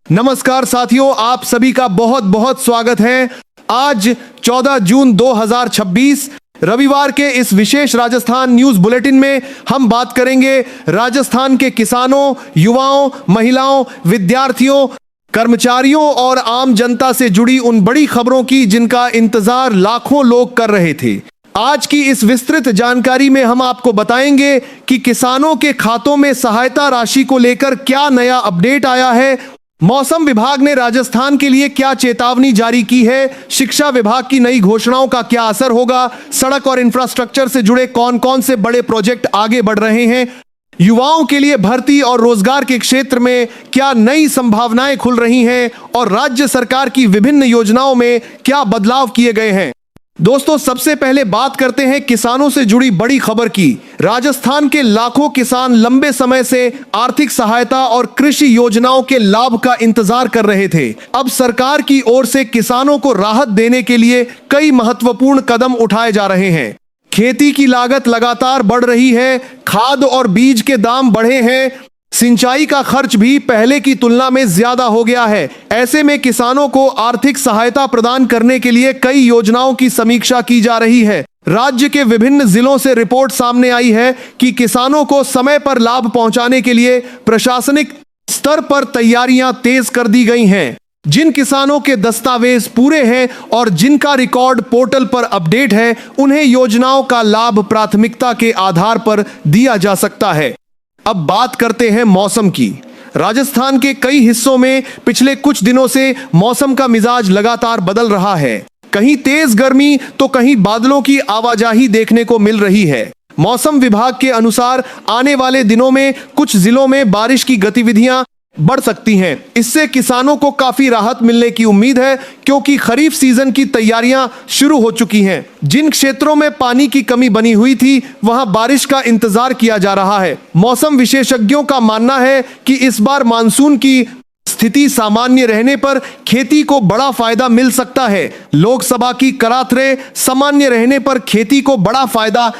नमस्कार साथियों, आप सभी का बहुत बहुत स्वागत है। आज 14 जून 2026 रविवार के इस विशेष राजस्थान न्यूज बुलेटिन में हम बात करेंगे राजस्थान के किसानों, युवाओं, महिलाओं, विद्यार्थियों, कर्मचारियों और आम जनता से जुड़ी उन बड़ी खबरों की जिनका इंतजार लाखों लोग कर रहे थे। आज की इस विस्तृत जानकारी में हम आपको बताएंगे कि किसानों के खातों में सहायता राशि को लेकर क्या नया अपडेट आया है, मौसम विभाग ने राजस्थान के लिए क्या चेतावनी जारी की है, शिक्षा विभाग की नई घोषणाओं का क्या असर होगा, सड़क और इंफ्रास्ट्रक्चर से जुड़े कौन कौन से बड़े प्रोजेक्ट आगे बढ़ रहे हैं, युवाओं के लिए भर्ती और रोजगार के क्षेत्र में क्या नई संभावनाएं खुल रही हैं और राज्य सरकार की विभिन्न योजनाओं में क्या बदलाव किए गए हैं। दोस्तों, सबसे पहले बात करते हैं किसानों से जुड़ी बड़ी खबर की। राजस्थान के लाखों किसान लंबे समय से आर्थिक सहायता और कृषि योजनाओं के लाभ का इंतजार कर रहे थे। अब सरकार की ओर से किसानों को राहत देने के लिए कई महत्वपूर्ण कदम उठाए जा रहे हैं। खेती की लागत लगातार बढ़ रही है, खाद और बीज के दाम बढ़े हैं, सिंचाई का खर्च भी पहले की तुलना में ज्यादा हो गया है। ऐसे में किसानों को आर्थिक सहायता प्रदान करने के लिए कई योजनाओं की समीक्षा की जा रही है। राज्य के विभिन्न जिलों से रिपोर्ट सामने आई है कि किसानों को समय पर लाभ पहुंचाने के लिए प्रशासनिक स्तर पर तैयारियां तेज कर दी गई हैं। जिन किसानों के दस्तावेज पूरे हैं और जिनका रिकॉर्ड पोर्टल पर अपडेट है, उन्हें योजनाओं का लाभ प्राथमिकता के आधार पर दिया जा सकता है। अब बात करते हैं मौसम की। राजस्थान के कई हिस्सों में पिछले कुछ दिनों से मौसम का मिजाज लगातार बदल रहा है। कहीं तेज गर्मी तो कहीं बादलों की आवाजाही देखने को मिल रही है। मौसम विभाग के अनुसार आने वाले दिनों में कुछ जिलों में बारिश की गतिविधियां बढ़ सकती हैं। इससे किसानों को काफी राहत मिलने की उम्मीद है, क्योंकि खरीफ सीजन की तैयारियां शुरू हो चुकी हैं। जिन क्षेत्रों में पानी की कमी बनी हुई थी, वहां बारिश का इंतजार किया जा रहा है। मौसम विशेषज्ञों का मानना है कि इस बार मानसून की स्थिति सामान्य रहने पर खेती को बड़ा फायदा मिल सकता है। लोकसभा की करातरे सामान्य रहने पर खेती को बड़ा फायदा।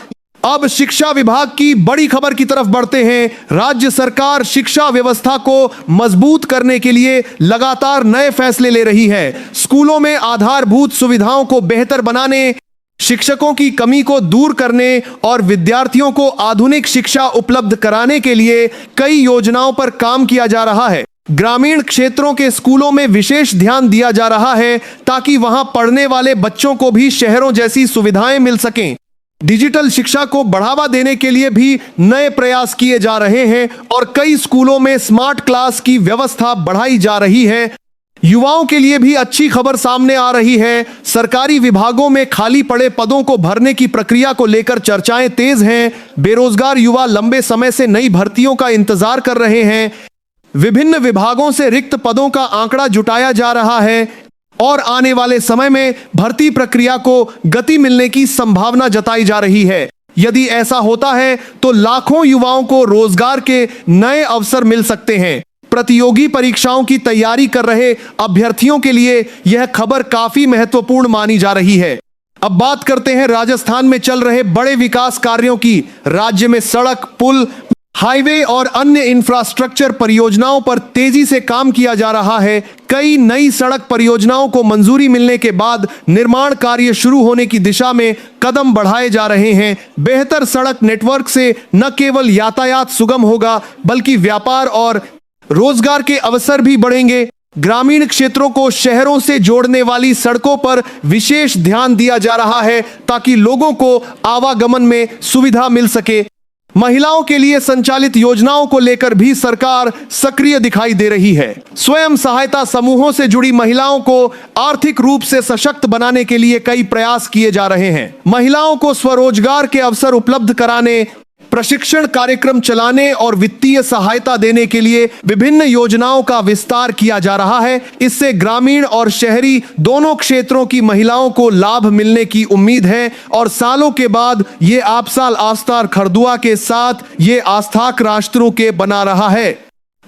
अब शिक्षा विभाग की बड़ी खबर की तरफ बढ़ते हैं। राज्य सरकार शिक्षा व्यवस्था को मजबूत करने के लिए लगातार नए फैसले ले रही है। स्कूलों में आधारभूत सुविधाओं को बेहतर बनाने, शिक्षकों की कमी को दूर करने और विद्यार्थियों को आधुनिक शिक्षा उपलब्ध कराने के लिए कई योजनाओं पर काम किया जा रहा है। ग्रामीण क्षेत्रों के स्कूलों में विशेष ध्यान दिया जा रहा है, ताकि वहां पढ़ने वाले बच्चों को भी शहरों जैसी सुविधाएं मिल सकें। डिजिटल शिक्षा को बढ़ावा देने के लिए भी नए प्रयास किए जा रहे हैं और कई स्कूलों में स्मार्ट क्लास की व्यवस्था बढ़ाई जा रही है। युवाओं के लिए भी अच्छी खबर सामने आ रही है। सरकारी विभागों में खाली पड़े पदों को भरने की प्रक्रिया को लेकर चर्चाएं तेज हैं। बेरोजगार युवा लंबे समय से नई भर्तियों का इंतजार कर रहे हैं। विभिन्न विभागों से रिक्त पदों का आंकड़ा जुटाया जा रहा है और आने वाले समय में भर्ती प्रक्रिया को गति मिलने की संभावना जताई जा रही है। यदि ऐसा होता है तो लाखों युवाओं को रोजगार के नए अवसर मिल सकते हैं। प्रतियोगी परीक्षाओं की तैयारी कर रहे अभ्यर्थियों के लिए यह खबर काफी महत्वपूर्ण मानी जा रही है। अब बात करते हैं राजस्थान में चल रहे बड़े विकास कार्यों की। राज्य में सड़क, पुल, हाईवे और अन्य इंफ्रास्ट्रक्चर परियोजनाओं पर तेजी से काम किया जा रहा है। कई नई सड़क परियोजनाओं को मंजूरी मिलने के बाद निर्माण कार्य शुरू होने की दिशा में कदम बढ़ाए जा रहे हैं। बेहतर सड़क नेटवर्क से न केवल यातायात सुगम होगा, बल्कि व्यापार और रोजगार के अवसर भी बढ़ेंगे। ग्रामीण क्षेत्रों को शहरों से जोड़ने वाली सड़कों पर विशेष ध्यान दिया जा रहा है, ताकि लोगों को आवागमन में सुविधा मिल सके। महिलाओं के लिए संचालित योजनाओं को लेकर भी सरकार सक्रिय दिखाई दे रही है। स्वयं सहायता समूहों से जुड़ी महिलाओं को आर्थिक रूप से सशक्त बनाने के लिए कई प्रयास किए जा रहे हैं। महिलाओं को स्वरोजगार के अवसर उपलब्ध कराने, प्रशिक्षण कार्यक्रम चलाने और वित्तीय सहायता देने के लिए विभिन्न योजनाओं का विस्तार किया जा रहा है। इससे ग्रामीण और शहरी दोनों क्षेत्रों की महिलाओं को लाभ मिलने की उम्मीद है और सालों के बाद ये आपसाल आस्तार खरदुआ के साथ ये आस्थाक राष्ट्रों के बना रहा है।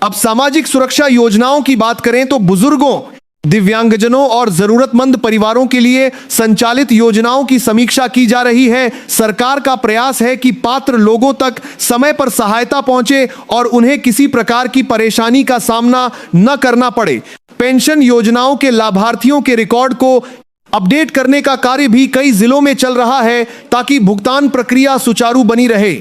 अब सामाजिक सुरक्षा योजनाओं की बात करें तो बुजुर्गों, दिव्यांगजनों और जरूरतमंद परिवारों के लिए संचालित योजनाओं की समीक्षा की जा रही है। सरकार का प्रयास है कि पात्र लोगों तक समय पर सहायता पहुंचे और उन्हें किसी प्रकार की परेशानी का सामना न करना पड़े। पेंशन योजनाओं के लाभार्थियों के रिकॉर्ड को अपडेट करने का कार्य भी कई जिलों में चल रहा है ताकि भुगतान प्रक्रिया सुचारू बनी रहे।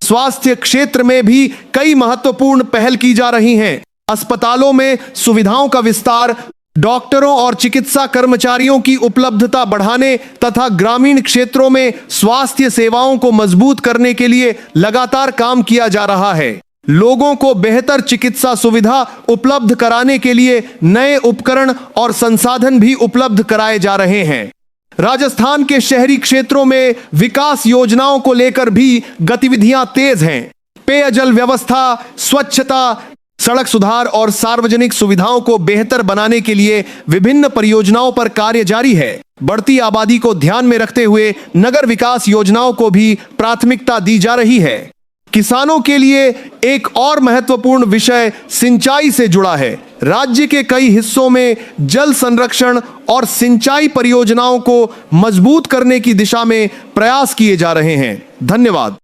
स्वास्थ्य क्षेत्र में भी कई महत्वपूर्ण पहल की जा रही हैं। अस्पतालों में सुविधाओं का विस्तार, डॉक्टरों और चिकित्सा कर्मचारियों की उपलब्धता बढ़ाने तथा ग्रामीण क्षेत्रों में स्वास्थ्य सेवाओं को मजबूत करने के लिए लगातार काम किया जा रहा है। लोगों को बेहतर चिकित्सा सुविधा उपलब्ध कराने के लिए नए उपकरण और संसाधन भी उपलब्ध कराए जा रहे हैं। राजस्थान के शहरी क्षेत्रों में विकास योजनाओं को लेकर भी गतिविधियां तेज हैं। पेयजल व्यवस्था, स्वच्छता, सड़क सुधार और सार्वजनिक सुविधाओं को बेहतर बनाने के लिए विभिन्न परियोजनाओं पर कार्य जारी है। बढ़ती आबादी को ध्यान में रखते हुए नगर विकास योजनाओं को भी प्राथमिकता दी जा रही है। किसानों के लिए एक और महत्वपूर्ण विषय सिंचाई से जुड़ा है। राज्य के कई हिस्सों में जल संरक्षण और सिंचाई परियोजनाओं को मजबूत करने की दिशा में प्रयास किए जा रहे हैं। धन्यवाद।